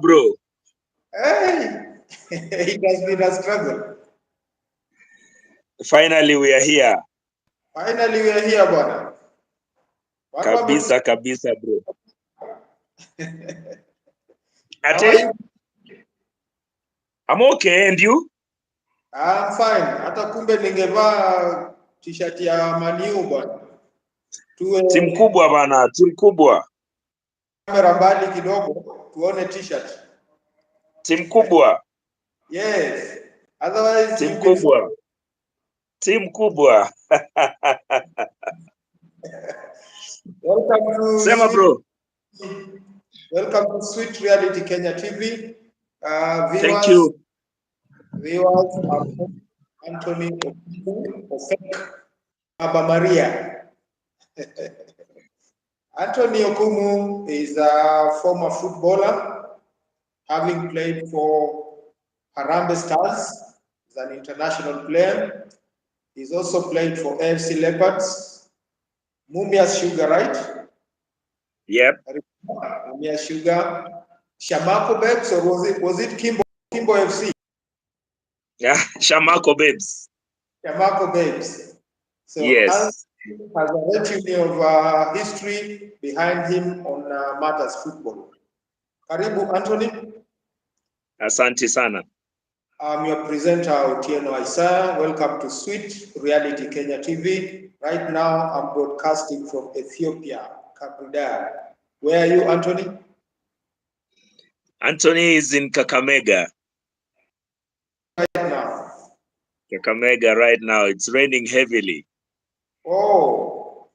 bro? Hey, it has been a struggle. Finally, we are here. Finally, we are here, bwana. Kabisa, bro. How are you? I'm okay, and you? I'm fine. Hata kumbe ningevaa t-shirt ya Maniu bwana. Timu kubwa bana, timu kubwa. Kamera mbali kidogo tuone t-shirt. Timu kubwa. Yes. Otherwise timu kubwa. Timu kubwa. Welcome to Sema bro. Welcome to Sweet Reality Kenya TV. Viewers, thank you. Viewers, Antony Okumu Ofek, Baba Maria. Antony Okumu is a former footballer, having played for Harambee Stars. He's an international player. He's also played for AFC Leopards, Mumia Sugar, right? Yep. Mumia Sugar, Shamako Babes, or was it Kimbo FC? Yeah, Shamako Babes. Shamako Babes. So yes. Has a retinue of history behind him on matters football. Karibu Anthony. Asante sana. I'm your presenter, Otieno Isaiah. Welcome to Sweet Reality Kenya TV. Right now, I'm broadcasting from Ethiopia, Kabuda. Where are you, Anthony? Anthony is in Kakamega. Right now. Kakamega right now. It's raining heavily. Oh.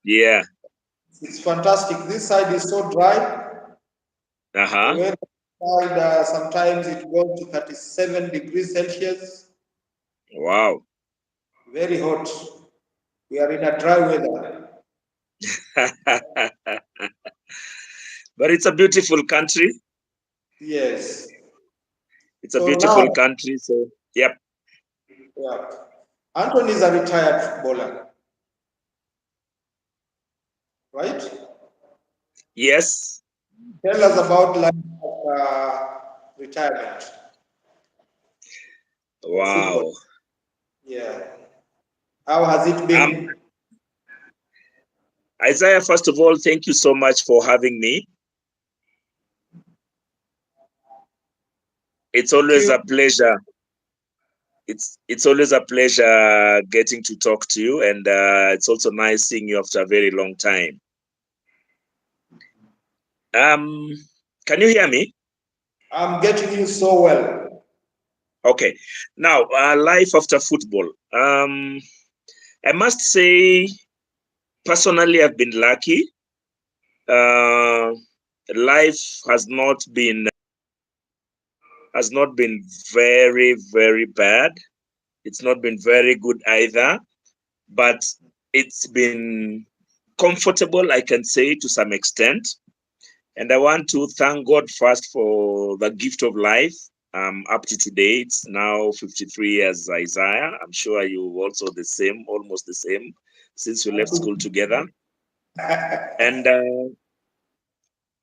Yeah. It's fantastic. This side is so dry. Uh-huh. Sometimes it goes to 37 degrees Celsius. Wow. Very hot. We are in a dry weather. But it's a beautiful country. Yes. It's a beautiful country. So, yep. Yeah. Anthony is a retired footballer. Right? Yes. Tell us about life of retirement. Wow. Football. Yeah. How has it been? Isaiah, first of all, thank you so much for having me. It's always a pleasure. It's always a pleasure getting to talk to you, and it's also nice seeing you after a very long time. Can you hear me? I'm getting you so well. Okay. Now, life after football. I must say, personally, I've been lucky. Life has not been very, very bad. It's not been very good either, but it's been comfortable, I can say, to some extent. And I want to thank God first for the gift of life. Up to today, it's now 53 years, Isaiah. I'm sure you also the same, almost the same, since we left school together. And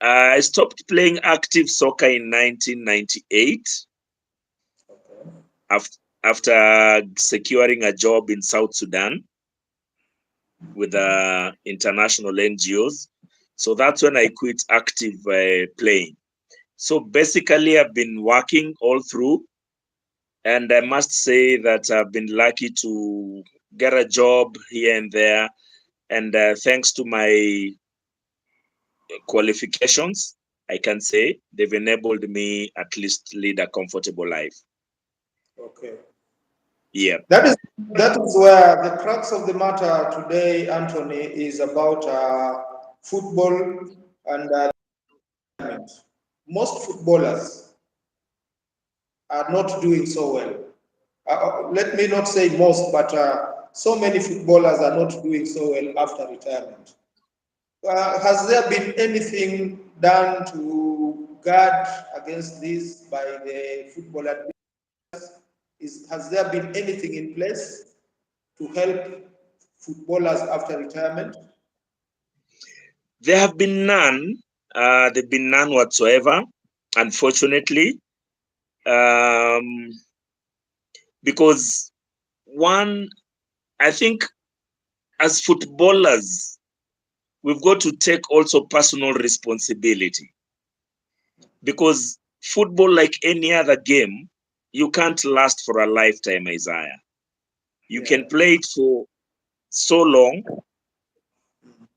I stopped playing active soccer in 1998 after securing a job in South Sudan with international NGOs. So that's when I quit active playing. So basically, I've been working all through, and I must say that I've been lucky to get a job here and there. And thanks to my qualifications, I can say they've enabled me at least lead a comfortable life. Okay. Yeah. That is where the crux of the matter today, Anthony, is about football and most footballers are not doing so well. Let me not say most, but so many footballers are not doing so well after retirement. Has there been anything done to guard against this by the football administrators? Has there been anything in place to help footballers after retirement? There have been none. There have been none whatsoever. unfortunately, um, because one, I think as footballers, we've got to take also personal responsibility, because football, like any other game, you can't last for a lifetime, Isaiah. You can play it for so long,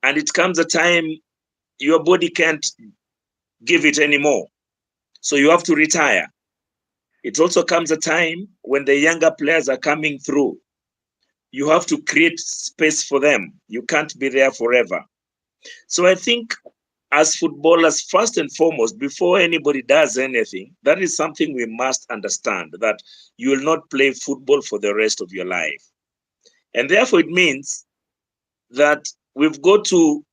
and it comes a time your body can't give it anymore. So you have to retire. It also comes a time when the younger players are coming through. You have to create space for them. You can't be there forever. So I think as footballers, first and foremost, before anybody does anything, that is something we must understand, that you will not play football for the rest of your life. And therefore, it means that we've got to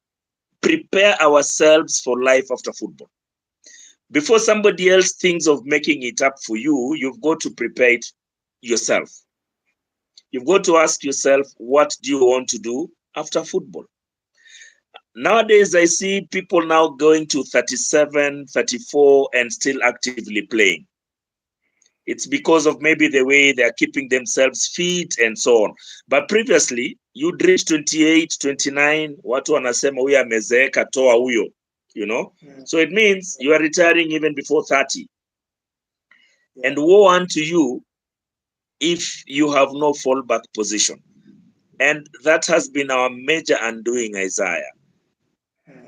prepare ourselves for life after football. Before somebody else thinks of making it up for you, you've got to prepare it yourself. You've got to ask yourself, what do you want to do after football? Nowadays, I see people now going to 37, 34 and still actively playing. It's because of maybe the way they're keeping themselves fit and so on. But previously, you'd reach 28, 29, watu wanasema huyo amezeeka, toa huyo, you know? So it means you are retiring even before 30. And woe unto you if you have no fallback position. And that has been our major undoing, Isaiah.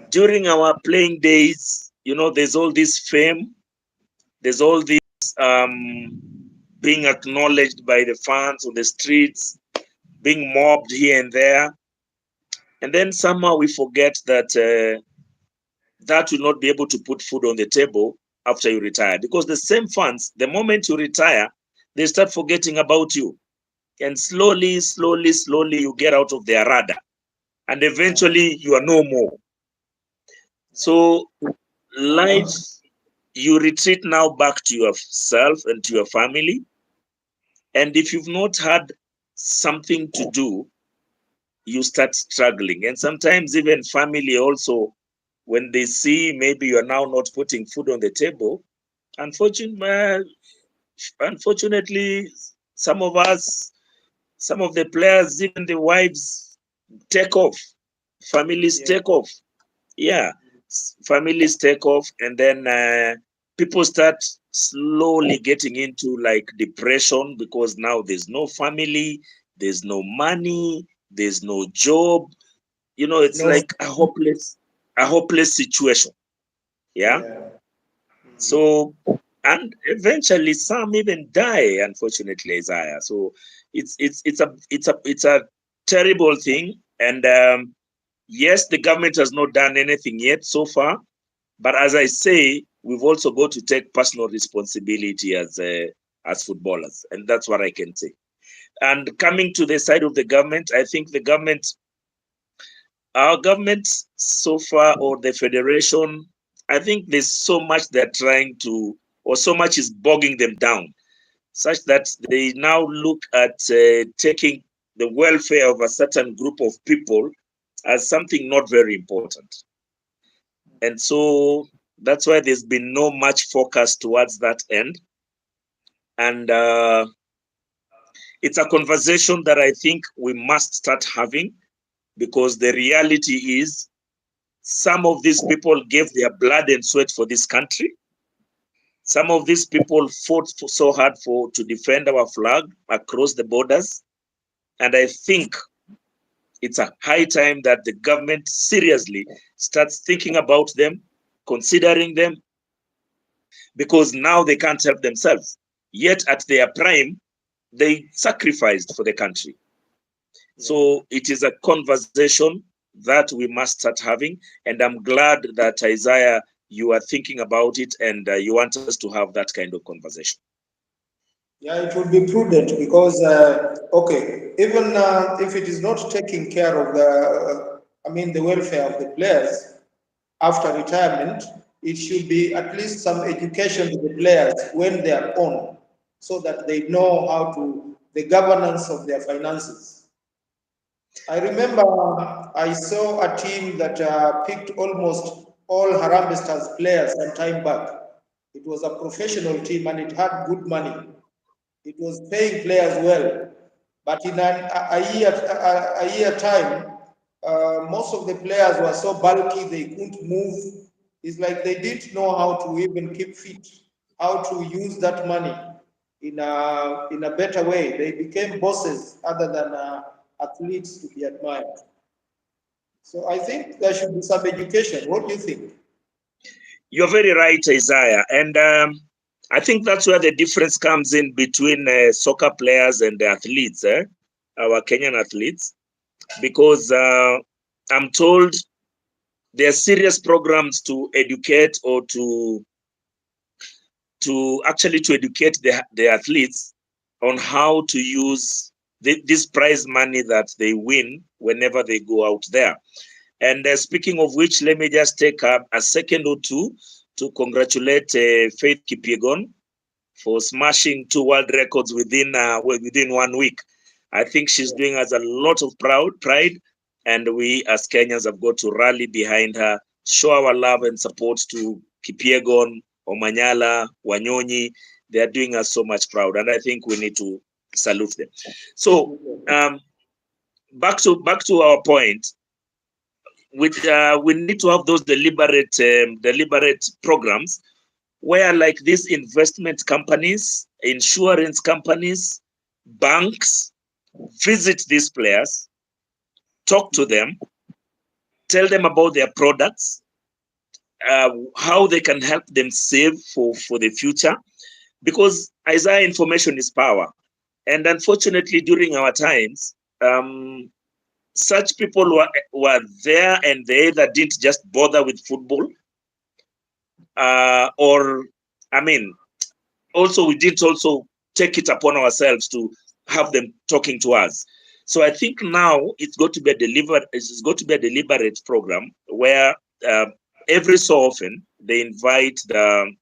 During our playing days, you know, there's all this fame, there's all this being acknowledged by the fans on the streets, being mobbed here and there. And then somehow we forget that that will not be able to put food on the table after you retire. Because the same fans, the moment you retire, they start forgetting about you. And slowly, slowly, slowly, you get out of their radar. And eventually, you are no more. So, life, you retreat now back to yourself and to your family. And if you've not had something to do, you start struggling. And sometimes even family also, when they see maybe you are now not putting food on the table, unfortunately, some of us, some of the players, even the wives, take off. Families take off. Yeah, families take off, and then people start slowly getting into like depression, because now there's no family, there's no money, there's no job. You know, it's like a hopeless situation. Yeah. So, and eventually some even die, unfortunately, Isaiah. So it's a terrible thing. And yes, the government has not done anything yet so far. But as I say, we've also got to take personal responsibility as footballers, and that's what I can say. And coming to the side of the government, I think our government so far, or the federation, I think there's so much they're trying to, or so much is bogging them down, such that they now look at taking the welfare of a certain group of people as something not very important. And so that's why there's been no much focus towards that end. And it's a conversation that I think we must start having, because the reality is some of these people gave their blood and sweat for this country. Some of these people fought so hard to defend our flag across the borders. And I think it's a high time that the government seriously starts thinking about them, considering them, because now they can't help themselves. Yet at their prime, they sacrificed for the country. So it is a conversation that we must start having. And I'm glad that, Isaiah, you are thinking about it, and you want us to have that kind of conversation. Yeah, it would be prudent, because, okay, even if it is not taking care of the welfare of the players after retirement, it should be at least some education to the players when they are on, so that they know the governance of their finances. I remember I saw a team that picked almost all Harambee Stars players some time back. It was a professional team and it had good money. It was paying players well. But in a year time, most of the players were so bulky they couldn't move. It's like they didn't know how to even keep fit, how to use that money in a better way. They became bosses other than athletes to be admired. So I think there should be some education. What do you think? You're very right, Isaiah. And I think that's where the difference comes in between soccer players and the athletes, our Kenyan athletes, because I'm told there are serious programs to educate or to actually to educate the athletes on how to use this prize money that they win whenever they go out there. And speaking of which, let me just take a second or two to congratulate Faith Kipyegon for smashing 2 world records within 1 week. I think she's doing us a lot of pride, and we as Kenyans have got to rally behind her, show our love and support to Kipyegon, Omanyala, Wanyonyi. They are doing us so much proud, and I think we need to salute them. So back to our point. We need to have those deliberate programs where, like, these investment companies, insurance companies, banks visit these players, talk to them, tell them about their products, how they can help them save for the future, because Isaiah, information is power. And unfortunately, during our times, such people were there, and they either didn't just bother with football, or, I mean, also we didn't also take it upon ourselves to have them talking to us. So I think now it's got to be a deliberate program where every so often they invite the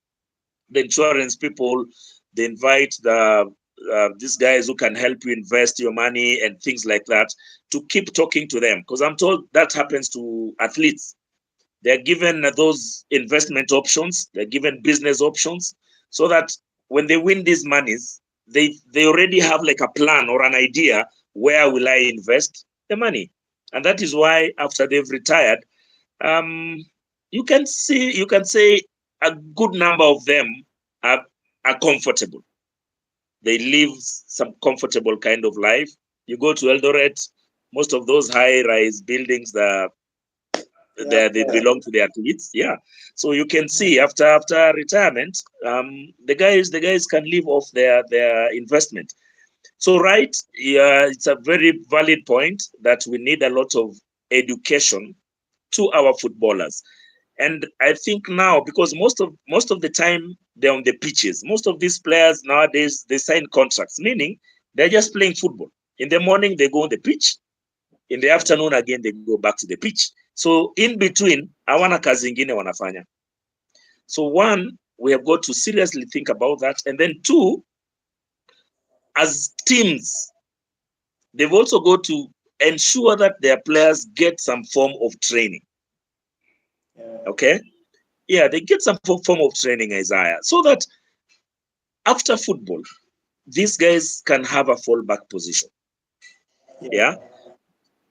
insurance people, they invite these guys who can help you invest your money and things like that, to keep talking to them, because I'm told that happens to athletes. They're given those investment options, they're given business options, so that when they win these monies, they already have like a plan or an idea, where will I invest the money? And that is why after they've retired, you can say a good number of them are comfortable. They live some comfortable kind of life. You go to Eldoret, most of those high-rise buildings, they belong to the athletes. Yeah. So you can see after retirement, the guys can live off their investment. So right, yeah, it's a very valid point that we need a lot of education to our footballers. And I think now, because most of the time they're on the pitches, most of these players nowadays, they sign contracts, meaning they're just playing football. In the morning they go on the pitch, in the afternoon again they go back to the pitch. So in between, hawana kazi ingine wanafanya. So one, we have got to seriously think about that. And then two, as teams, they've also got to ensure that their players get some form of training. Okay? Yeah, they get some form of training, Isaiah, so that after football, these guys can have a fallback position. Yeah.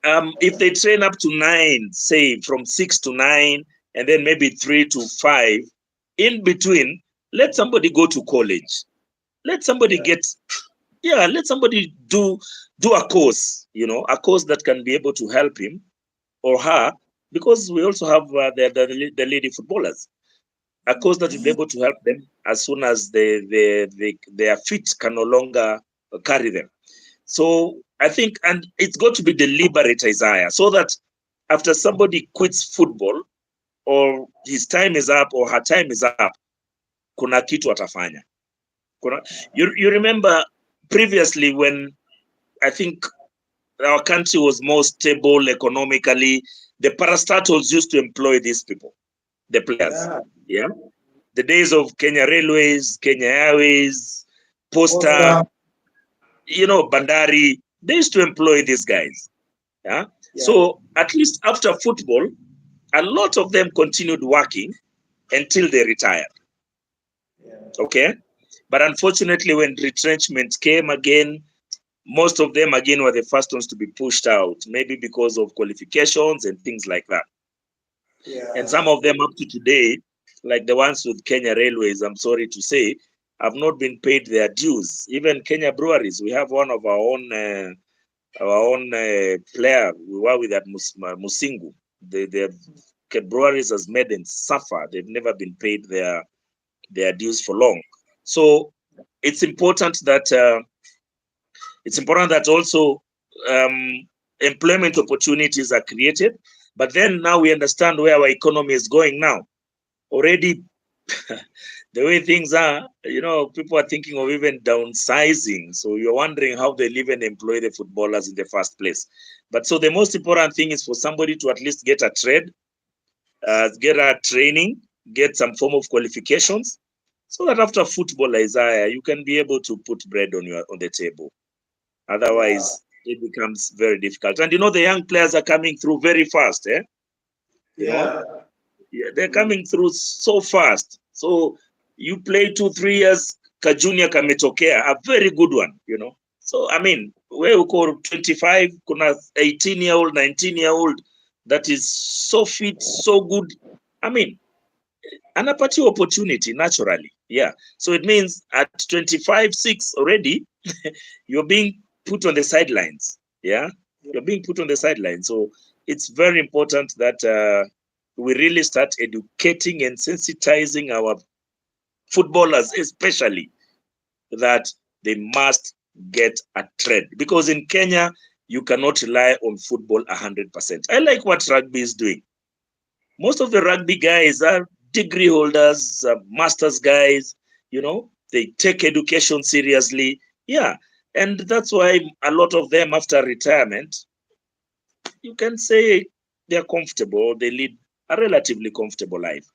If they train up to 9, say from 6 to 9, and then maybe 3 to 5, in between, let somebody go to college. Let somebody let somebody do a course, a course that can be able to help him or her, because we also have the lady footballers, a course that will be able to help them as soon as their feet can no longer carry them. So I think, and it's got to be deliberate, Isaiah, so that after somebody quits football, or his time is up or her time is up, kuna kitu atafanya. You remember previously, when I think our country was more stable economically, the parastatals used to employ these people, the players. Yeah. The days of Kenya Railways, Kenya Airways, Posta, Bandari, they used to employ these guys. Yeah? So at least after football, a lot of them continued working until they retired. Okay. But unfortunately, when retrenchment came again, most of them again were the first ones to be pushed out, maybe because of qualifications and things like that. Yeah. And some of them up to today, like the ones with Kenya Railways, I'm sorry to say, have not been paid their dues. Even Kenya Breweries, we have one of our own player. We were with that Musingu. The breweries as maidens suffer. They've never been paid their dues for long. So it's important that also employment opportunities are created. But then now we understand where our economy is going now. Already, the way things are, people are thinking of even downsizing. So you're wondering how they'll even employ the footballers in the first place. But so the most important thing is for somebody to at least get a trade, get a training, get some form of qualifications, so that after football, Isaiah, you can be able to put bread on the table. Otherwise, it becomes very difficult. And the young players are coming through very fast, eh? Yeah, they're coming through so fast. So you play 2-3 years, Kajunia Kametokea, a very good one, So I mean, where we call 25, kuna 18-year-old, 19-year-old that is so fit, so good. I mean, anapatiwa opportunity naturally. Yeah. So it means at 25, 6 already, you're being put on the sidelines. Yeah. You're being put on the sidelines. So it's very important that we really start educating and sensitizing our footballers, especially, that they must get a trade. Because in Kenya, you cannot rely on football 100%. I like what rugby is doing. Most of the rugby guys are degree holders, masters guys, they take education seriously. Yeah. And that's why a lot of them after retirement, you can say they're comfortable, they lead a relatively comfortable life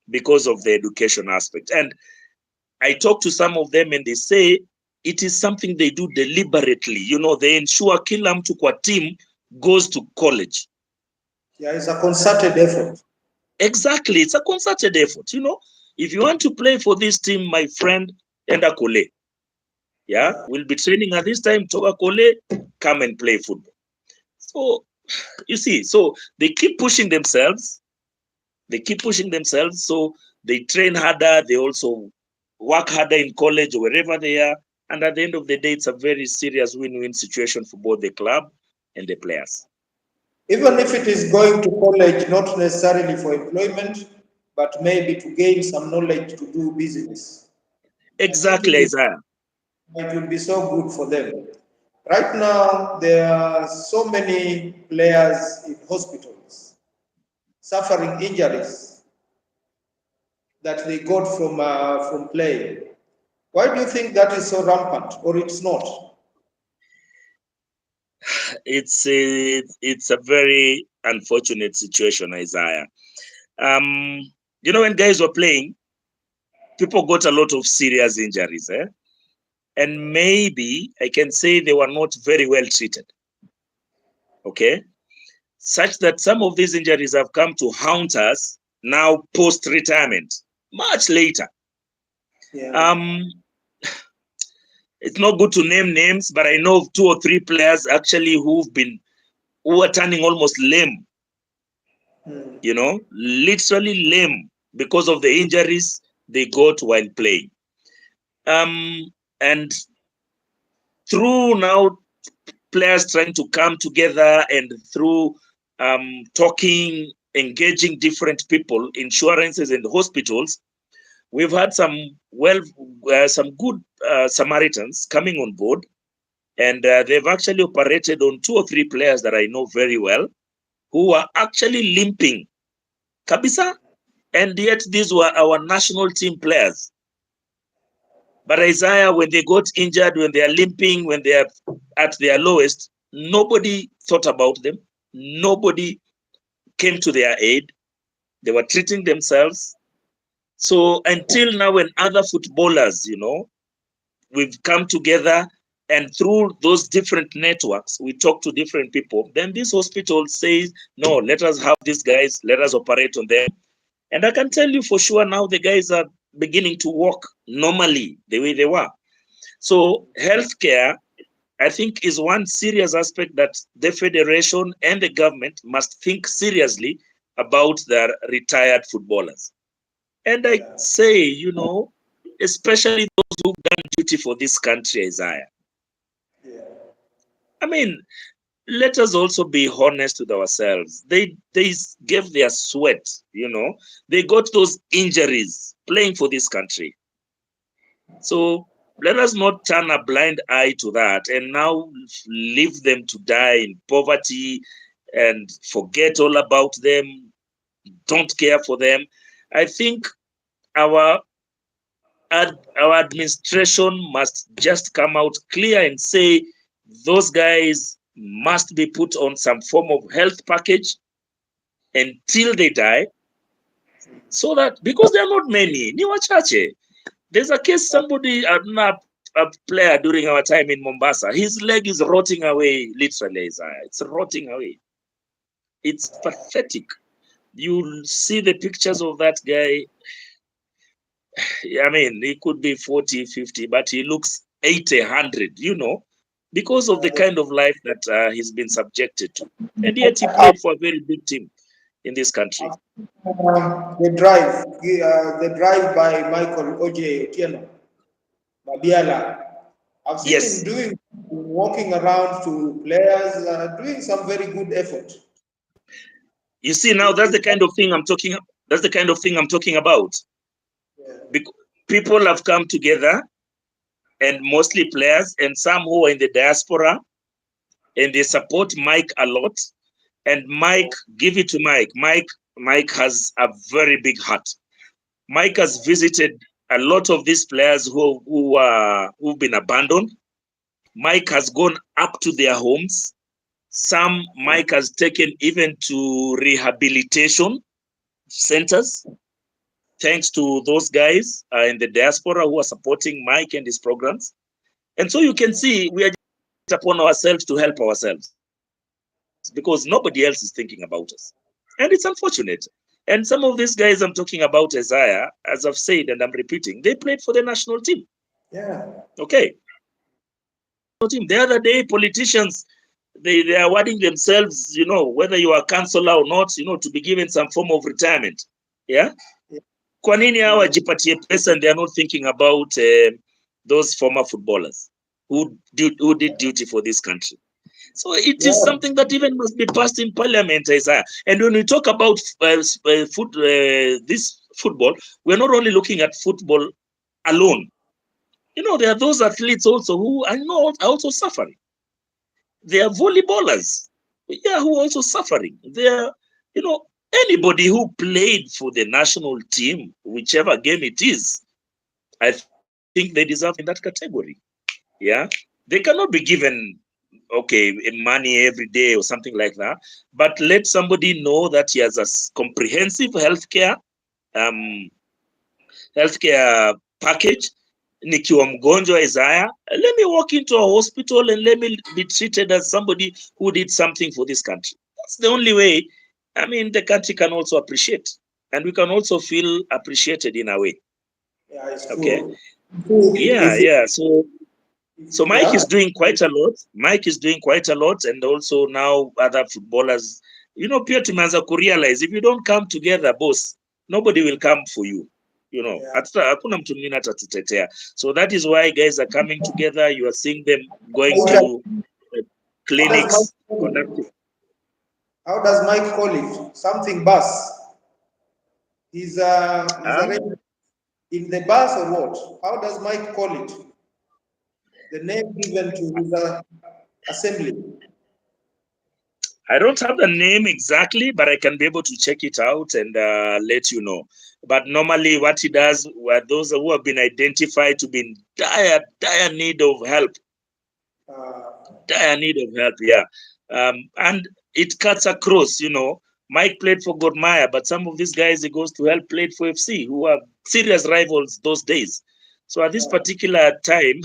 because of the education aspect. And I talk to some of them and they say it is something they do deliberately. They ensure kila mtu kwa team goes to college. Yeah, it's a concerted effort. Exactly. It's a concerted effort. If you want to play for this team, my friend, enda Kole. Yeah, we'll be training at this time. Toga Kole, come and play football. So, you see, so they keep pushing themselves. So they train harder. They also work harder in college or wherever they are. And at the end of the day, it's a very serious win-win situation for both the club and the players. Even if it is going to college, not necessarily for employment, but maybe to gain some knowledge to do business. Exactly, Isaiah. It will be so good for them. Right now, there are so many players in hospitals suffering injuries that they got from playing. Why do you think that is so rampant, or it's not? It's a very unfortunate situation, Isaiah. When guys were playing, people got a lot of serious injuries, and maybe I can say they were not very well treated. Okay, such that some of these injuries have come to haunt us now post-retirement, much later. Yeah. It's not good to name names, but I know of 2 or 3 players actually who are turning almost lame. Literally lame because of the injuries they got while playing. And through now players trying to come together and through talking, engaging different people, insurances and hospitals, we've had some good Samaritans coming on board, and they've actually operated on 2 or 3 players that I know very well who are actually limping. Kabisa, and yet these were our national team players. But Isaiah, when they got injured, when they are limping, when they are at their lowest, nobody thought about them. Nobody came to their aid. They were treating themselves. So until now, when other footballers, we've come together and through those different networks, we talk to different people, then this hospital says, no, let us have these guys, let us operate on them. And I can tell you for sure now the guys are beginning to walk normally the way they were. So healthcare, I think, is one serious aspect that the federation and the government must think seriously about their retired footballers. And I say, you know, especially those who've done duty for this country, Isaiah. I mean, let us also be honest with ourselves. They gave their sweat, you know. They got those injuries playing for this country. So let us not turn a blind eye to that and now leave them to die in poverty and forget all about them, don't care for them. I think our administration must just come out clear and say those guys must be put on some form of health package until they die, so that, because there are not many, ni wachache. There's a case, somebody, a player during our time in Mombasa, his leg is rotting away, literally, Isaiah. It's rotting away. It's pathetic. You see the pictures of that guy. I mean, he could be 40, 50, but he looks 80, 100, you know, because of the kind of life that he's been subjected to. And yet he played for a very big team in this country. The drive by Michael Oje Otieno, Mabiala. I've seen him walking around to players, doing some very good effort. You see, now that's the kind of thing I'm talking. That's the kind of thing I'm talking about. Because people have come together, and mostly players, and some who are in the diaspora, and they support Mike a lot. And Mike, give it to Mike. Mike has a very big heart. Mike has visited a lot of these players who've been abandoned. Mike has gone up to their homes. Some Mike has taken even to rehabilitation centers, thanks to those guys in the diaspora who are supporting Mike and his programs. And so you can see we are just upon ourselves to help ourselves, because nobody else is thinking about us. And it's unfortunate. And some of these guys I'm talking about, Isaiah, as I've said, and I'm repeating, they played for the national team. Yeah. Okay. The other day, politicians, they are awarding themselves, you know, whether you are councillor or not, you know, to be given some form of retirement. Yeah. Kwa nini hawa jipatie pesa, and they are not thinking about those former footballers who did duty for this country? So it is something that even must be passed in parliament, Isaiah. And when we talk about this football, we're not only looking at football alone. You know, there are those athletes also who I know are also suffering. They are volleyballers, who are also suffering. They are, you know, anybody who played for the national team, whichever game it is, I think they deserve in that category. Yeah, they cannot be given money every day or something like that, but let somebody know that he has a comprehensive healthcare package. Nikiwa mgonjwa, Isaiah, let me walk into a hospital and let me be treated as somebody who did something for this country. That's the only way. I mean, the country can also appreciate, and we can also feel appreciated in a way. Yeah, it's okay. True. Yeah. So Mike is doing quite a lot. Mike is doing quite a lot, and also now other footballers, you know, pia tumeanza kurealize if you don't come together, boss, nobody will come for you. You know, hakuna mtu mwingine atatutetea. So that is why guys are coming together. You are seeing them going to clinics. How does Mike call it? Something bus. He's in the bus or what? How does Mike call it? The name given to his assembly. I don't have the name exactly, but I can be able to check it out and let you know. But normally what he does, were those who have been identified to be in dire need of help. Dire need of help, yeah. And it cuts across, you know. Mike played for Gor Mahia, but some of these guys he goes to help played for FC, who are serious rivals those days. So at this particular time,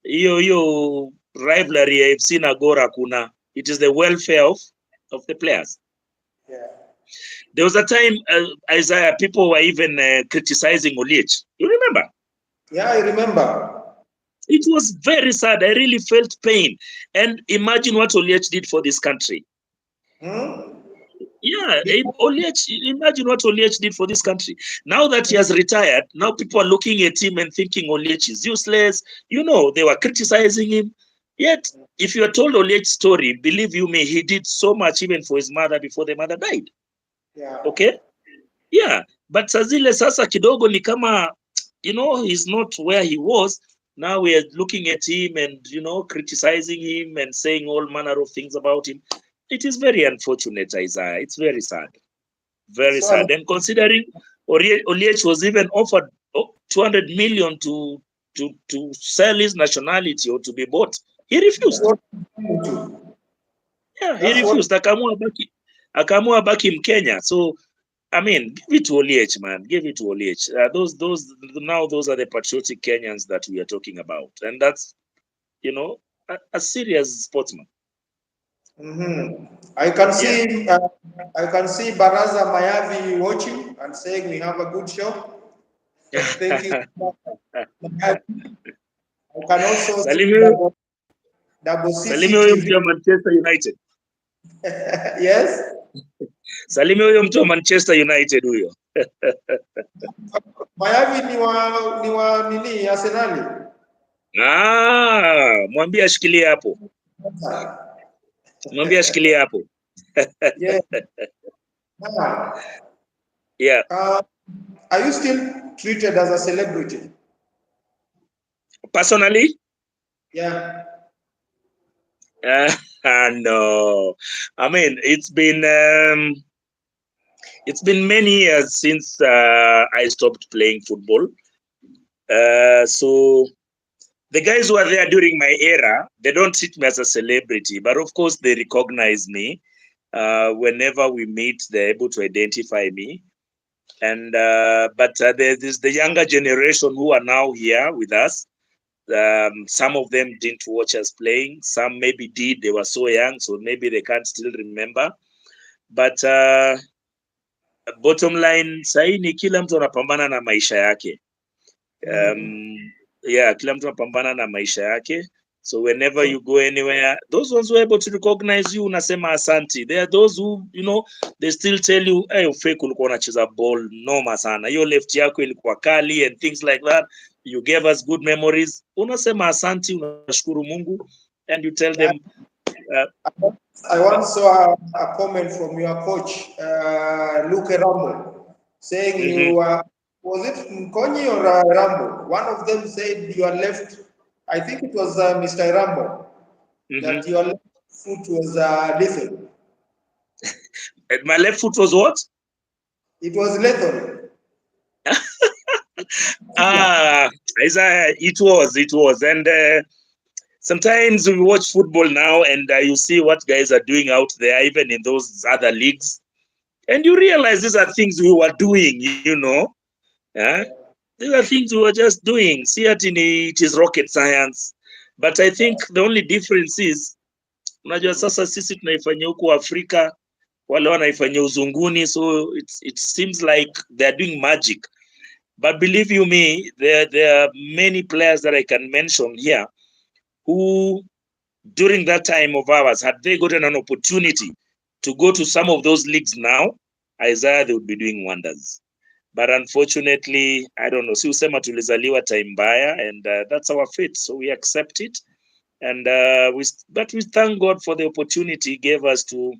yo rivalry FC na Gor hakuna. It is the welfare of the players. Yeah. There was a time, Isaiah, people were even criticizing Oliech. You remember? Yeah, I remember. It was very sad. I really felt pain. And imagine what Oliech did for this country. Yeah, Oliech, imagine what Oliech did for this country. Now that he has retired, now people are looking at him and thinking Oliech is useless. You know, they were criticizing him. Yet, if you are told Oliech's story, believe you me, he did so much even for his mother before the mother died. Yeah. Okay? Yeah. But Sazile sasa kidogo ni kama, you know, he's not where he was. Now we are looking at him and, you know, criticizing him and saying all manner of things about him. It is very unfortunate, Isaiah. It's very sad. Very sad. And considering Oliech was even offered 200 million to sell his nationality or to be bought, he refused. Yeah, he refused. Akaamua baki Mkenya. So, I mean, give it to Oliech, man. Give it to Oliech. Those are the patriotic Kenyans that we are talking about, and that's, you know, a serious sportsman. I can see Baraza Mayavi watching and saying we have a good show. Thank you. I can also double Salimi huyo mtu wa Manchester United. Yes. Salimi huyo mtu wa Manchester United huyo. Mayavi ni wa nini, Arsenali? Mwambie ashikilie hapo. Mwambie ashikilie hapo. Yeah. Yeah. Are you still treated as a celebrity? Personally? Yeah. No. I mean, it's been many years since I stopped playing football. So the guys who are there during my era, they don't treat me as a celebrity, but of course they recognize me. Whenever we meet, they're able to identify me. And but there's the younger generation who are now here with us. Some of them didn't watch us playing. Some maybe did. They were so young, so maybe they can't still remember. But bottom line, sahi ni kila mtu anapambana na maisha yake. Yeah, kila mtu anapambana na maisha yake. So whenever you go anywhere, those ones who are able to recognize you, unasema asanti. There are those who, you know, they still tell you, hey, Ofek ulikuwa unacheza ball noma sana. Hiyo left yako ilikuwa kali and things like that. You gave us good memories. Unasema asanti, unashukuru Mungu, and you tell them. I once saw a comment from your coach, Luke Rambo, saying you were, was it Mkonyi or Rambo? One of them said you are left, I think it was Mr. Rambo, that your left foot was lethal. My left foot was what? It was lethal. Isaiah, it was. And sometimes we watch football now and you see what guys are doing out there, even in those other leagues. And you realize these are things we were doing, you know. These are things we were just doing. See, it is rocket science. But I think the only difference is, unajua sasa sisi tunaifanyia huku Afrika, wale wanaifanyia uzunguni, so it seems like they're doing magic. But believe you me, there are many players that I can mention here who, during that time of ours, had they gotten an opportunity to go to some of those leagues now, Isaiah, they would be doing wonders. But unfortunately, I don't know. Si usema tulizaliwa time mbaya, and that's our fate. So we accept it, and but we thank God for the opportunity He gave us to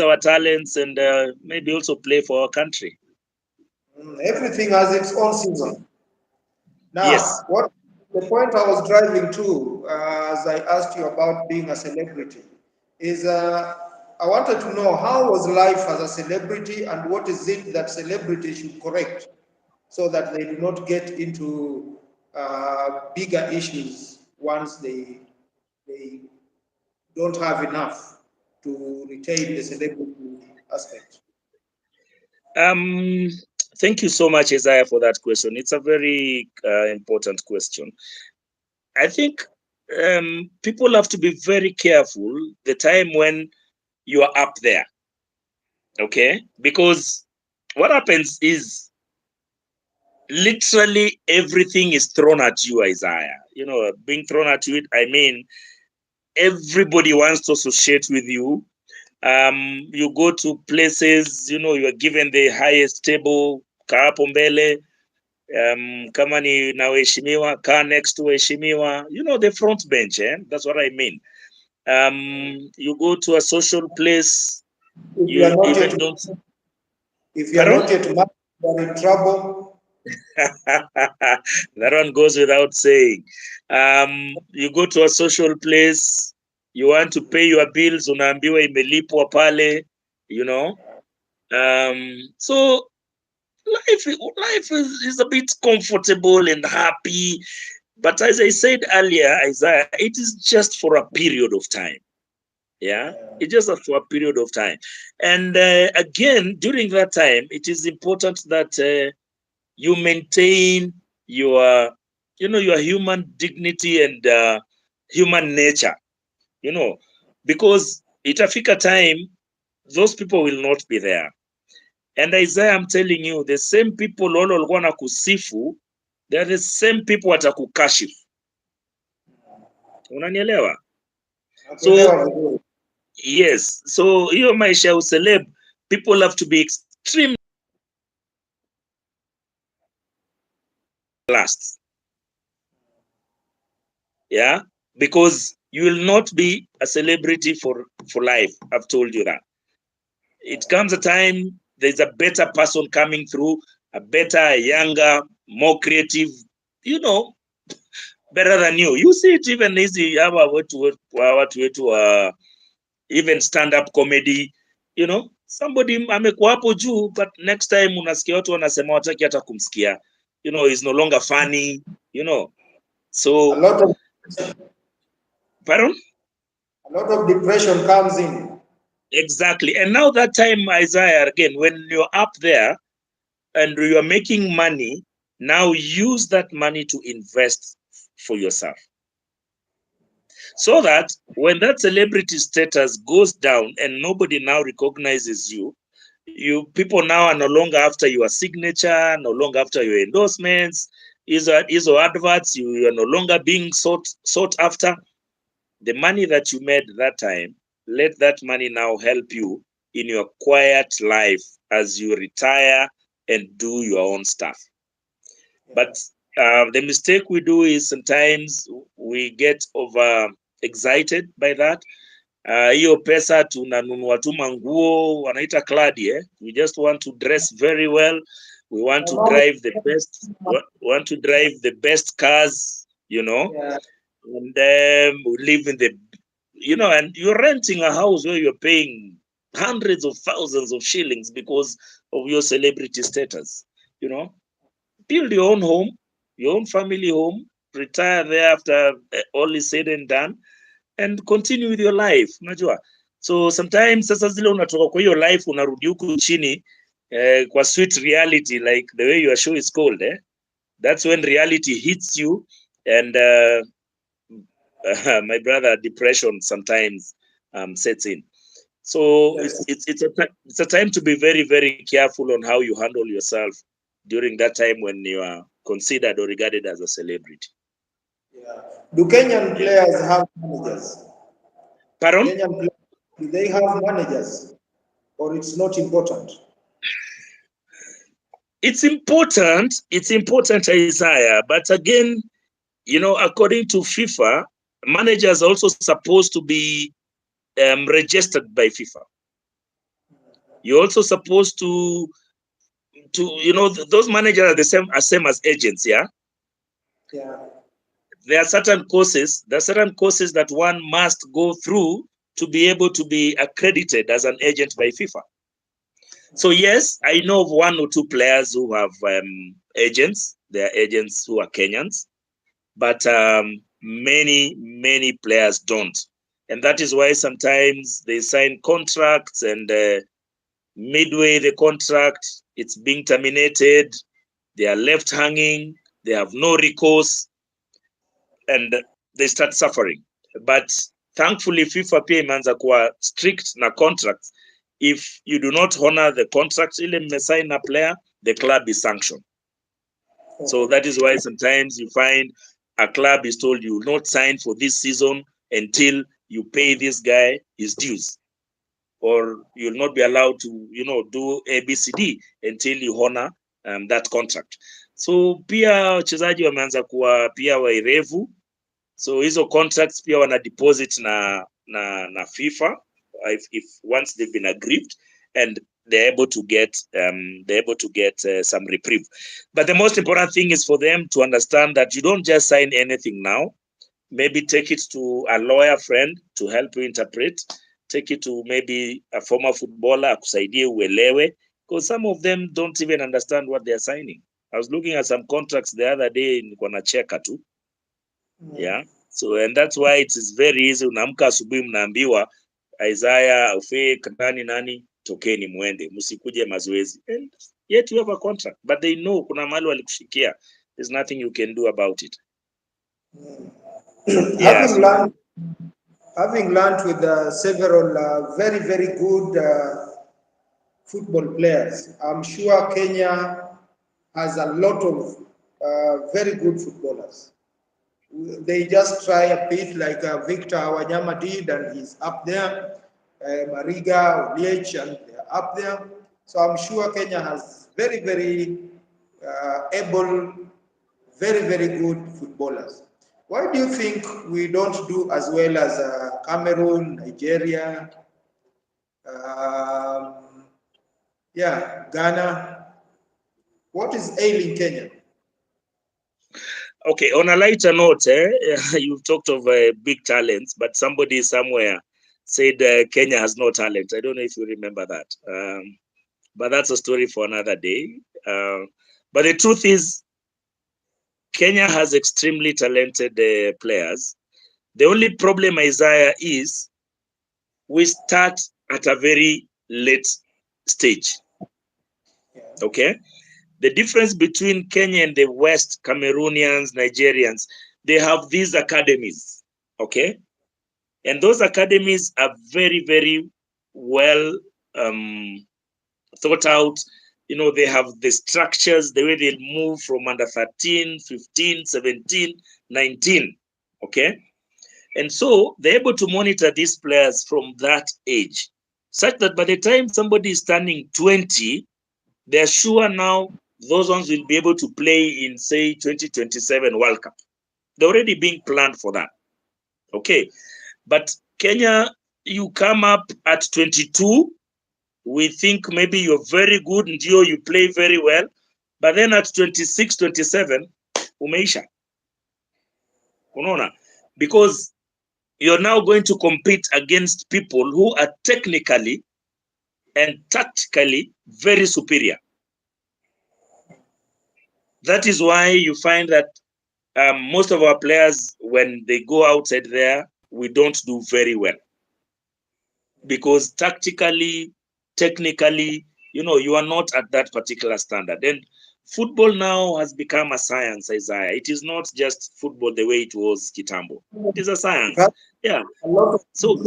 our talents and maybe also play for our country. Everything has its own season. Now, yes. What the point I was driving to, as I asked you about being a celebrity, is I wanted to know how was life as a celebrity and what is it that celebrities should correct so that they do not get into bigger issues once they don't have enough to retain the celebrity aspect. Thank you so much, Isaiah, for that question. It's a very important question. I think people have to be very careful the time when you are up there. Okay, because what happens is literally everything is thrown at you, Isaiah. You know, being thrown at you, I mean, everybody wants to associate with you. You go to places, you know, you are given the highest table, kaa hapo mbele. Kama ni na waheshimiwa, kaa next to waheshimiwa. You know, the front bench, that's what I mean. You go to a social place, If you are you not even yet, don't. if you are Pardon? not yet married, you are in trouble. That one goes without saying. You go to a social place, you want to pay your bills, unaambiwa imelipwa pale, you know. So life is a bit comfortable and happy, but as I said earlier, Isaiah, it is just for a period of time. Yeah, it's just for a period of time. And again, during that time, it is important that you maintain your, you know, your human dignity and human nature, you know, because itafika time, those people will not be there. And Isaiah, I'm telling you, the same people wale walikuwa na kusifu, they're the same people watakukashifu. Unanielewa? So yes, so hiyo maisha ya uceleb, people have to be extremely last. Yeah, because you will not be a celebrity for life. I've told you that. It comes a time there's a better person coming through, a better, younger, more creative, you know, better than you. You see it even easy, watu wetu even stand-up comedy, you know, somebody amekuwa hapo juu, but next time unasikia watu wanasema wataki hata kumsikia, you know, is no longer funny, you know. So a lot of, pardon? a lot of depression comes in. Exactly. And now that time, Isaiah, again, when you're up there and you're making money, now use that money to invest for yourself. So that when that celebrity status goes down and nobody now recognizes you, people now are no longer after your signature, no longer after your endorsements, is adverts, you are no longer being sought after. The money that you made that time, let that money now help you in your quiet life as you retire and do your own stuff. But the mistake we do is sometimes we get over excited by that. Hiyo pesa tunanunua tu manguo wanaita cladi, we just want to dress very well, we want to drive the best cars, you know, and we live in the, you know, and you're renting a house where you're paying hundreds of thousands of shillings because of your celebrity status, you know. Build your own home, your own family home, retire there after all is said and done, and continue with your life, unajua. So sometimes sasa zile unatoka kwa hiyo life unarudi huku chini kwa sweet reality, like the way your show is called, that's when reality hits you, and my brother, depression sometimes sets in. So it's a time to be very, very careful on how you handle yourself during that time when you are considered or regarded as a celebrity. Yeah. Do Kenyan players have managers? Pardon? Kenyan players, do they have managers, or it's not important? It's important. It's important, Isaiah. But again, you know, according to FIFA, managers are also supposed to be registered by FIFA. You're also supposed to you know, those managers are the same as agents, yeah. Yeah. There are certain courses. That one must go through to be able to be accredited as an agent by FIFA. So yes, I know of one or two players who have agents. They are agents who are Kenyans, but many players don't, and that is why sometimes they sign contracts and midway the contract, it's being terminated. They are left hanging. They have no recourse, and they start suffering. But thankfully FIFA pia imeanza kuwa strict na contracts. If you do not honor the contract, ile sign a player, the club is sanctioned. So that is why sometimes you find a club is told you will not sign for this season until you pay this guy his dues, or you'll not be allowed to, do ABCD until you honor that contract. So pia wachezaji wameanza kuwa pia wairevu, so hizo contracts pia wana deposit na FIFA if once they've been aggrieved, and they're able to get some reprieve. But the most important thing is for them to understand that you don't just sign anything now. Maybe take it to a lawyer friend to help you interpret. Take it to maybe a former footballer akusaidie uelewe, because some of them don't even understand what they're signing. I was looking at some contracts the other day, nilikuwa na cheka tu. Yeah. So, and that's why it is very easy. Unaamka asubuhi mnaambiwa Isaiah, Ofek, nani tokeni muende, msikuje mazoezi. And yet you have a contract, but they know kuna mahali walikushikia. There's nothing you can do about it. Yeah, having learned with several very, very good football players, I'm sure Kenya has a lot of very good footballers. They just try a bit like Victor Wanyama did, and he's up there. Mariga, Oliech, and they're up there. So I'm sure Kenya has very, very able, very, very good footballers. Why do you think we don't do as well as Cameroon, Nigeria, Ghana? What is ailing Kenya? Okay, on a lighter note, you've talked of big talents, but somebody somewhere said Kenya has no talent. I don't know if you remember that. But that's a story for another day. But the truth is, Kenya has extremely talented players. The only problem, Isaiah, is we start at a very late stage. Okay? The difference between Kenya and the West, Cameroonians, Nigerians, they have these academies, okay? And those academies are very, very well thought out. They have the structures, the way they move from under 13, 15, 17, 19, okay? And so they're able to monitor these players from that age, such that by the time somebody is turning 20, they're sure now those ones will be able to play in, say, 2027 World Cup. They're already being planned for that. Okay. But Kenya, you come up at 22, we think maybe you're very good, and you play very well. But then at 26, 27, umeisha. Unaona? Because you're now going to compete against people who are technically and tactically very superior. That is why you find that most of our players, when they go outside there, we don't do very well. Because tactically, technically, you are not at that particular standard. And football now has become a science, Isaiah. It is not just football the way it was kitambo. It is a science. Yeah. So,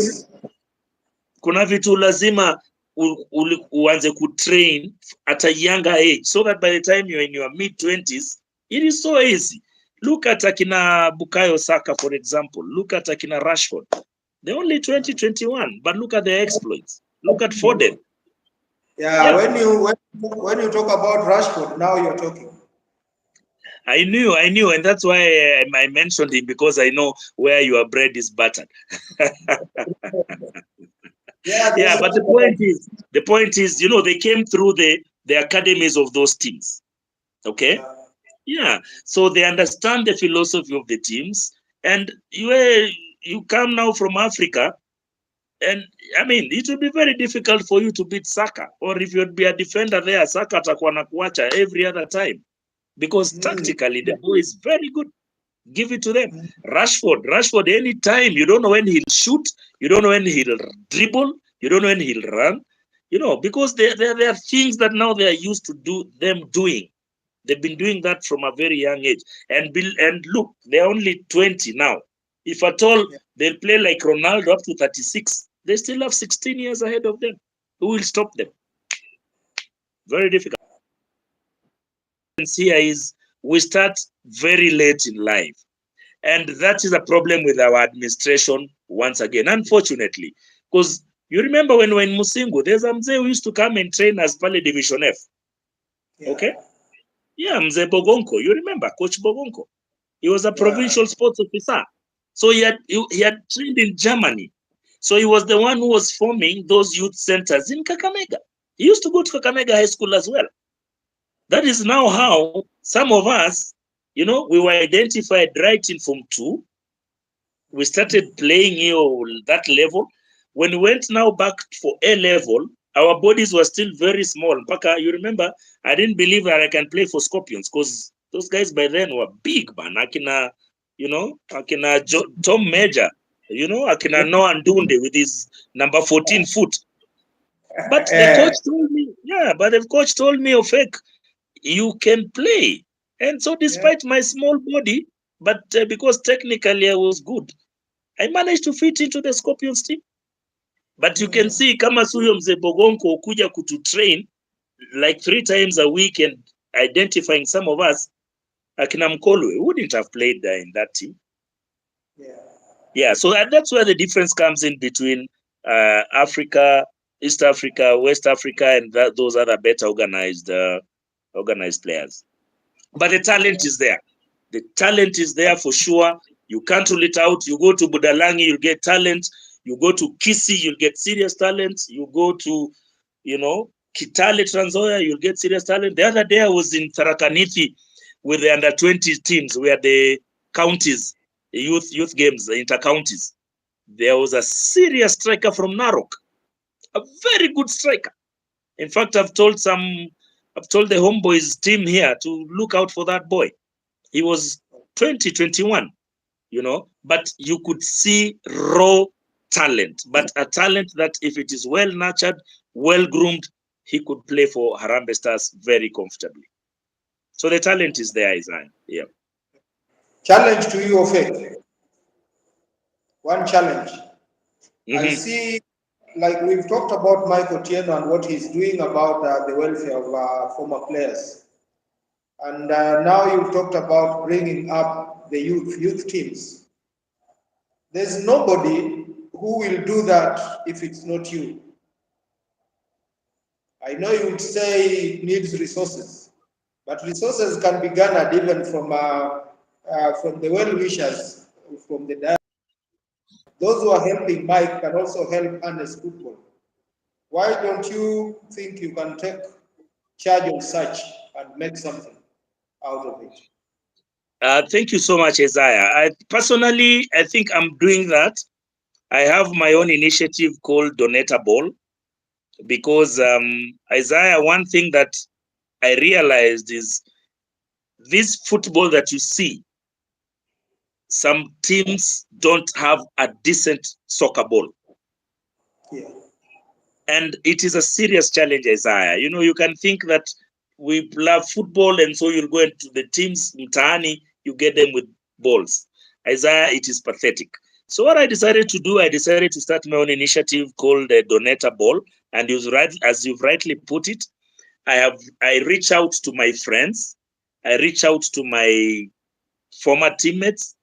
kuna vitu lazima uanze kutrain at a younger age, so that by the time you're in your mid-20s, it is so easy. Look at Akina Bukayo Saka, for example. Look at Akina Rashford. They're only 20, 21, but look at their exploits. Look at Foden. Yeah. When you talk about Rashford, now you're talking. I knew, and that's why I mentioned him, because I know where your bread is buttered. Yeah, but the point is, they came through the academies of those teams. Okay? Yeah. So they understand the philosophy of the teams, and you come now from Africa, and I mean, it will be very difficult for you to beat Saka, or if you'd be a defender there, Saka atakuwa na kuacha every other time, because tactically the boy is very good. Give it to them. Rashford, anytime, you don't know when he'll shoot, you don't know when he'll dribble, you don't know when he'll run, because there are things that now they are used to doing. They've been doing that from a very young age. And look, they're only 20 now. If at all they'll play like Ronaldo up to 36, they still have 16 years ahead of them. Who will stop them? Very difficult. Here is we start very late in life. And that is a problem with our administration once again, unfortunately. Because you remember when we were in Musingu, there's a Mzee who used to come and train as Pale Division F. Yeah. Okay? Yeah, Mzee Bogonko. You remember Coach Bogonko? He was a provincial sports officer. So he had trained in Germany. So he was the one who was forming those youth centers in Kakamega. He used to go to Kakamega High School as well. That is now how some of us, you know, we were identified right in Form 2. We started playing that level. When we went now back for A level, our bodies were still very small. Mpaka, you remember, I didn't believe that I can play for Scorpions because those guys by then were big, man. Akina, you know, Akina Tom Major, you know, Akina Noah Ndunde with his number 14 foot. But the coach told me, Ofek, you can play. And so despite my small body, but because technically I was good, I managed to fit into the Scorpions team. But you can see kama suyo Mzee Bogonko kuja kutu train like 3 times a week and identifying some of us, Akina Mkolwe wouldn't have played in that team. Yeah, so that's where the difference comes in between Africa, East Africa, West Africa, and those other better organized players. But the talent is there. The talent is there for sure. You can't rule it out. You go to Budalangi, you'll get talent. You go to Kisi, you'll get serious talent. You go to, you know, Kitale, Trans Nzoia, you'll get serious talent. The other day I was in Tharakanithi with the under-20 teams where the counties, the youth games, the inter-counties. There was a serious striker from Narok, a very good striker. In fact, I've told the homeboys team here to look out for that boy. He was 20, 21, you know, but you could see raw talent, but a talent that if it is well nurtured, well groomed, he could play for Harambee Stars very comfortably. So the talent is there, Isaiah. Yeah. Challenge to you, Ofek. One challenge. I see, like we've talked about Michael Tieno and what he's doing about the welfare of former players. And now you've talked about bringing up the youth teams. There's nobody who will do that if it's not you. I know you would say it needs resources, but resources can be garnered even from the well-wishers, from the diaspora. Those who are helping Mike can also help Ernest football. Why don't you think you can take charge of such and make something out of it? Thank you so much, Isaiah. Personally, I think I'm doing that. I have my own initiative called Donate a Ball because, Isaiah, one thing that I realized is this football that you see, some teams don't have a decent soccer ball. Yeah. And it is a serious challenge, Isaiah. You know, you can think that we love football and so you'll go into the teams, mtaani, you get them with balls. Isaiah, it is pathetic. So what I decided to do, I decided to start my own initiative called Donate a Ball. And as you've rightly put it, I reach out to my friends. I reach out to my former teammates.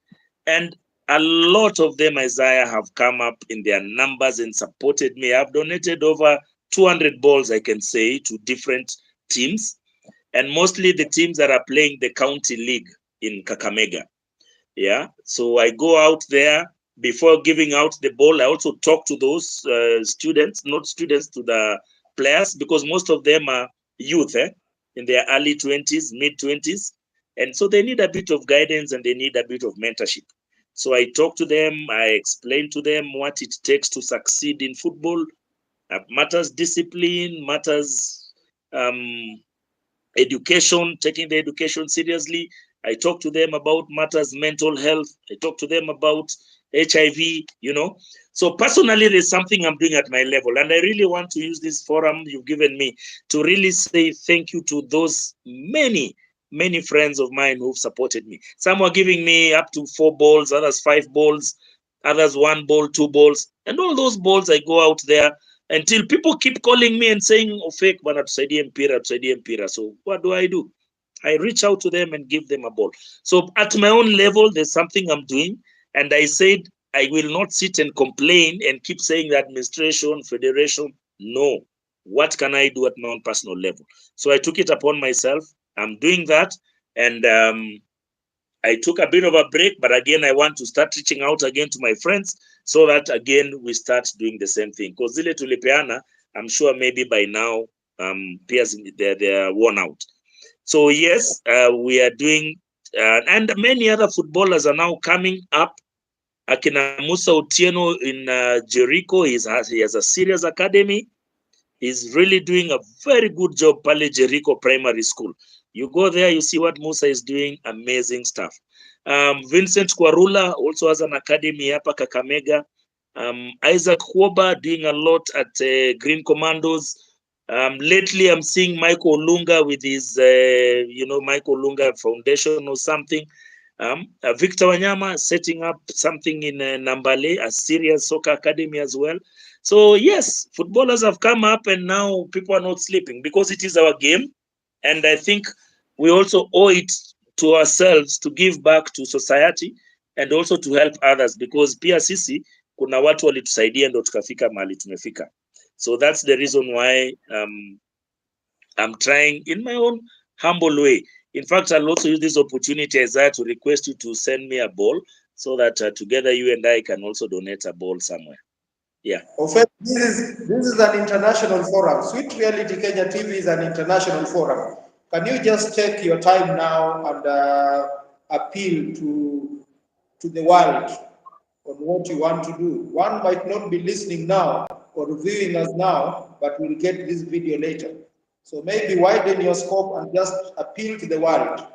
And a lot of them, Isaiah, have come up in their numbers and supported me. I've donated over 200 balls, I can say, to different teams. And mostly the teams that are playing the county league in Kakamega. Yeah. So I go out there. Before giving out the ball, I also talk to those students, not students, to the players, because most of them are youth in their early 20s, mid 20s. And so they need a bit of guidance and they need a bit of mentorship. So I talk to them, I explain to them what it takes to succeed in football. Matters discipline, matters education, taking the education seriously. I talk to them about matters mental health. I talk to them about HIV, you know. So personally, there's something I'm doing at my level. And I really want to use this forum you've given me to really say thank you to those many friends of mine who've supported me. Some are giving me up to 4 balls, others 5 balls, others 1 ball, 2 balls. And all those balls, I go out there, until people keep calling me and saying, Ofek, bana tusaidie mpira, tusaidie mpira. So what do? I reach out to them and give them a ball. So at my own level, there's something I'm doing. And I said, I will not sit and complain and keep saying the administration, federation. No. What can I do at my own personal level? So I took it upon myself. I'm doing that. And I took a bit of a break, but again, I want to start reaching out again to my friends so that again, we start doing the same thing. Because zile tulipeana, I'm sure maybe by now, peers, they're worn out. So yes, we are doing, and many other footballers are now coming up. Akina Musa Otieno in Jericho, he has a serious academy. He's really doing a very good job, Pale Jericho Primary School. You go there, you see what Musa is doing, amazing stuff. Vincent Kwarula also has an academy hapa Kakamega. Isaac Huoba doing a lot at Green Commandos. Lately, I'm seeing Michael Lunga with his, Michael Lunga Foundation or something. Victor Wanyama setting up something in Nambale, a serious soccer academy as well. So yes, footballers have come up and now people are not sleeping because it is our game. And I think we also owe it to ourselves to give back to society and also to help others because pia sisi kuna watu walitusaidia ndo tukafika mahali tumefika. So that's the reason why I'm trying in my own humble way. In fact, I'll also use this opportunity, Isaiah, to request you to send me a ball so that together you and I can also donate a ball somewhere. Yeah. Ofek, this is an international forum. Sweet Reality Kenya TV is an international forum. Can you just take your time now and appeal to the world on what you want to do? One might not be listening now or viewing us now, but will get this video later. So maybe widen your scope and just appeal to the world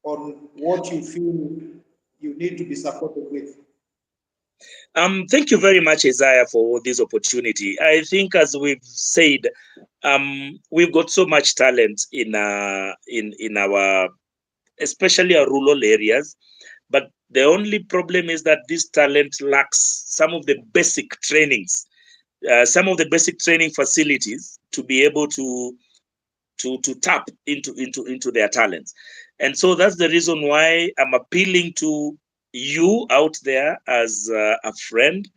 on what you feel you need to be supported with. Thank you very much, Isaiah, for this opportunity. I think, as we've said, we've got so much talent in our, especially our rural areas. But the only problem is that this talent lacks some of the basic trainings, some of the basic training facilities to be able to tap into their talents. And so that's the reason why I'm appealing to you out there as a friend,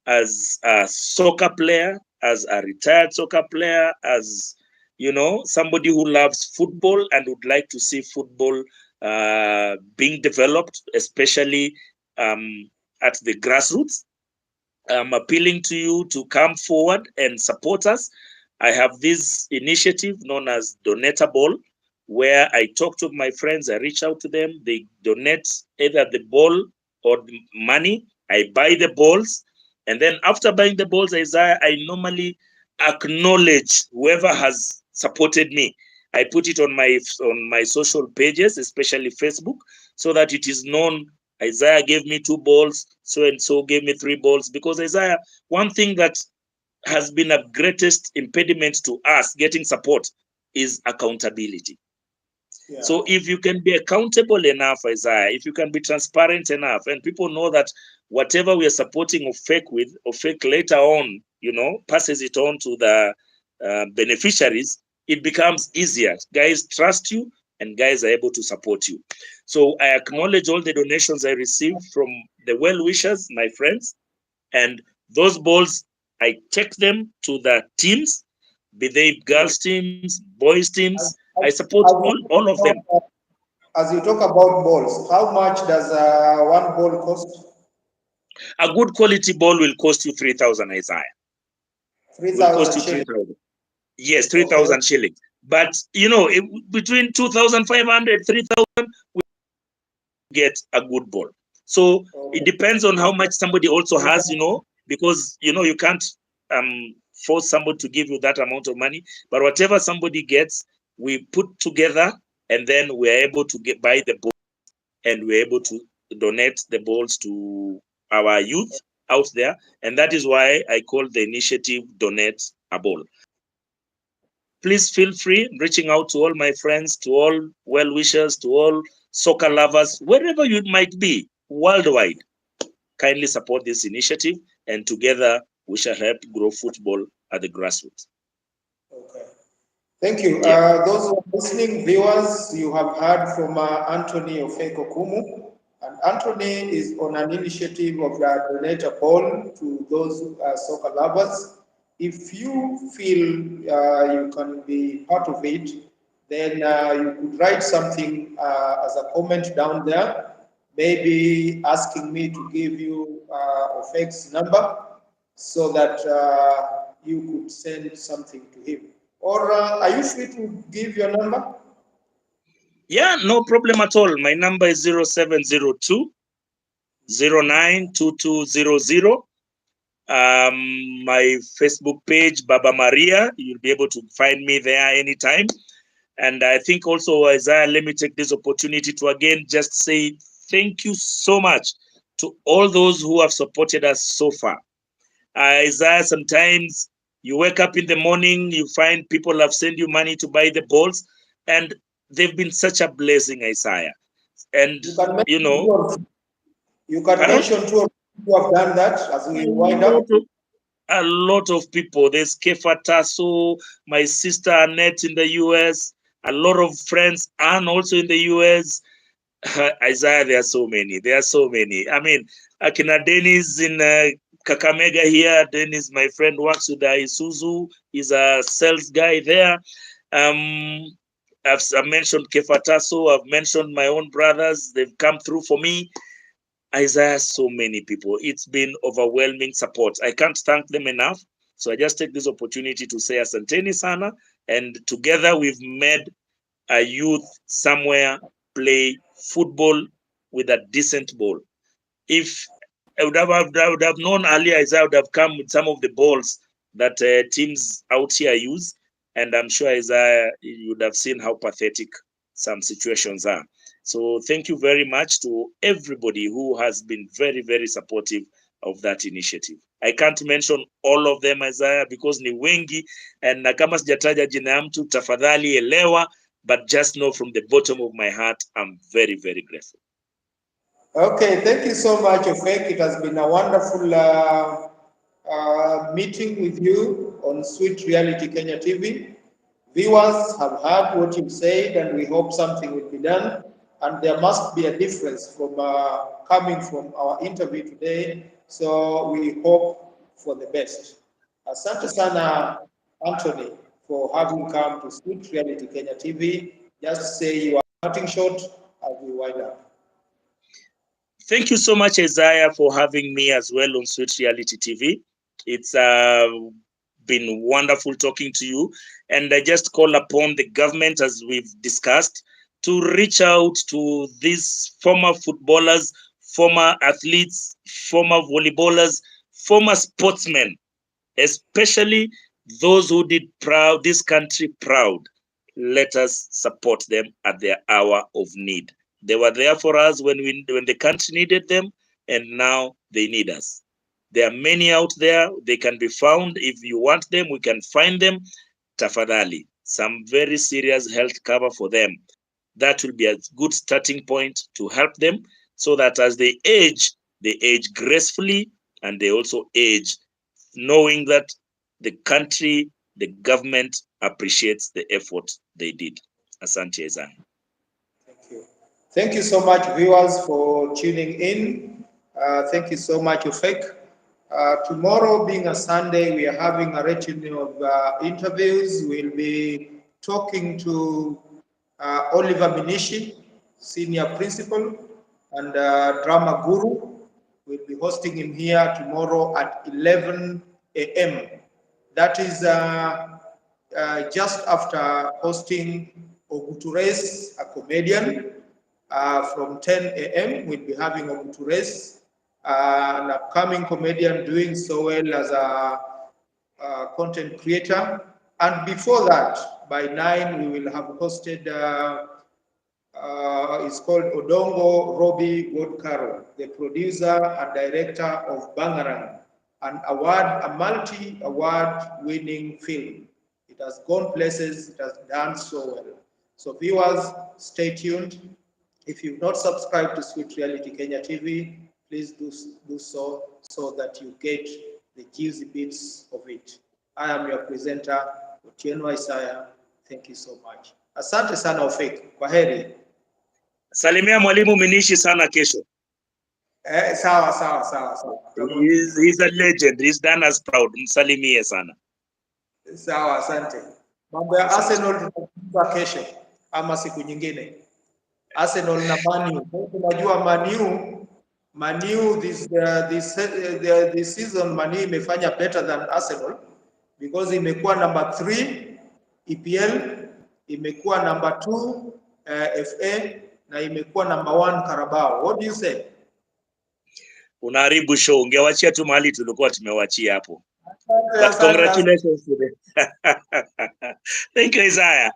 as a soccer player, as a retired soccer player, as somebody who loves football and would like to see football being developed, especially at the grassroots. I'm appealing to you to come forward and support us. I have this initiative known as Donate a Ball, where I talk to my friends, I reach out to them, they donate either the ball or the money. I buy the balls, and then after buying the balls, Isaiah, I normally acknowledge whoever has supported me. I put it on my social pages, especially Facebook, so that it is known Isaiah gave me 2 balls, so and so gave me 3 balls. Because Isaiah, one thing that has been a greatest impediment to us getting support is accountability. Yeah. So if you can be accountable enough, Isaiah, if you can be transparent enough, and people know that whatever we are supporting Ofek with, Ofek later on, passes it on to the beneficiaries, it becomes easier. Guys trust you, and guys are able to support you. So I acknowledge all the donations I received from the well-wishers, my friends, and those balls, I take them to the teams, be they girls teams, boys teams. I support all of them. As you talk about balls, how much does one ball cost? A good quality ball will cost you 3,000, Isaiah. 3,000 shillings. Yes, 3,000 shillings. But, between 2,500, 3,000, we get a good ball. So it depends on how much somebody also has, because, you can't force somebody to give you that amount of money. But whatever somebody gets, we put together, and then we're able to buy the ball, and we're able to donate the balls to our youth out there. And that is why I call the initiative Donate a Ball. Please feel free reaching out to all my friends, to all well-wishers, to all soccer lovers, wherever you might be worldwide. Kindly support this initiative, and together we shall help grow football at the grassroots. Okay. Thank you. Yeah. Those who are listening, viewers, you have heard from Antony Okumu. And Antony is on an initiative of the Donate a Ball to those soccer lovers. If you feel you can be part of it, then you could write something as a comment down there, maybe asking me to give you Ofek's number so that you could send something to him. Or are you free to give your number? Yeah, no problem at all. My number is 0702 092200. My Facebook page, Baba Maria, you'll be able to find me there anytime. And I think also, Isaiah, let me take this opportunity to again just say thank you so much to all those who have supported us so far. Isaiah, sometimes you wake up in the morning, you find people have sent you money to buy the balls, and they've been such a blessing, Isaiah. And you know, you can mention two of who have done that as we wind up. A lot of people. There's Kefa Tasso, my sister Annette in the US, a lot of friends, and also in the US. Isaiah, there are so many. There are so many. I mean, Akina Dennis in Kakamega here. Dennis, my friend, works with Isuzu. He's a sales guy there. I've mentioned Kefa Tasso. I've mentioned my own brothers. They've come through for me. Isaiah, so many people. It's been overwhelming support. I can't thank them enough. So I just take this opportunity to say asanteni sana. And together we've made a youth somewhere play football with a decent ball. If I would have known earlier, Isaiah would have come with some of the balls that teams out here use. And I'm sure, Isaiah, you would have seen how pathetic some situations are. So thank you very much to everybody who has been very, very supportive of that initiative. I can't mention all of them, Isaiah, because ni wengi, and na kama sijataja jina ya mtu, tafadhali elewa, but just know from the bottom of my heart, I'm very, very grateful. Okay, thank you so much, Ofek. It has been a wonderful meeting with you on Sweet Reality Kenya TV. Viewers have heard what you've said, and we hope something will be done. And there must be a difference from coming from our interview today. So we hope for the best. Asante sana, Antony, for having come to Sweet Reality Kenya TV. Just say your parting shot as we wind up. Thank you so much, Isaiah, for having me as well on Sweet Reality TV. It's been wonderful talking to you. And I just call upon the government, as we've discussed, to reach out to these former footballers, former athletes, former volleyballers, former sportsmen, especially those who did this country proud. Let us support them at their hour of need. They were there for us when the country needed them, and now they need us. There are many out there. They can be found. If you want them, we can find them. Tafadhali, some very serious health cover for them. That will be a good starting point to help them, so that as they age gracefully, and they also age knowing that the country, the government appreciates the effort they did. Asante Ezan. Thank you. Thank you so much, viewers, for tuning in. Thank you so much, Ofek. Tomorrow, being a Sunday, we are having a retinue of interviews. We'll be talking to Oliver Minishi, Senior Principal and Drama Guru. We'll be hosting him here tomorrow at 11 a.m. That is just after hosting Ogutures, a comedian. From 10 a.m., we'll be having Ogutures, an upcoming comedian doing so well as a content creator. And before that, by 9, we will have hosted, it's called Odongo Robbie Wodkaro, the producer and director of Bangarang, a multi-award winning film. It has gone places, it has done so well. So viewers, stay tuned. If you've not subscribed to Sweet Reality Kenya TV, please do so that you get the juicy bits of it. I am your presenter, Otieno Isaiah. Thank you so much. Asante sana Ofek. Kwaheri. Salimia mwalimu Minishi sana kesho. Sawa. He's a legend. He's done us proud. Msalimie sana. Sawa, asante. Mambo ya Arsenal tutazungumza kesho ama siku nyingine. Arsenal na Man U. Tunajua Man U this season Man U imefanya better than Arsenal because imekuwa number 3 EPL, imekuwa number 2 FA na imekuwa number 1 Carabao. What do you say? Unaharibu show. Ungewachia tu mahali tulikuwa tumewachia hapo. But congratulations to them. Thank you, Isaiah.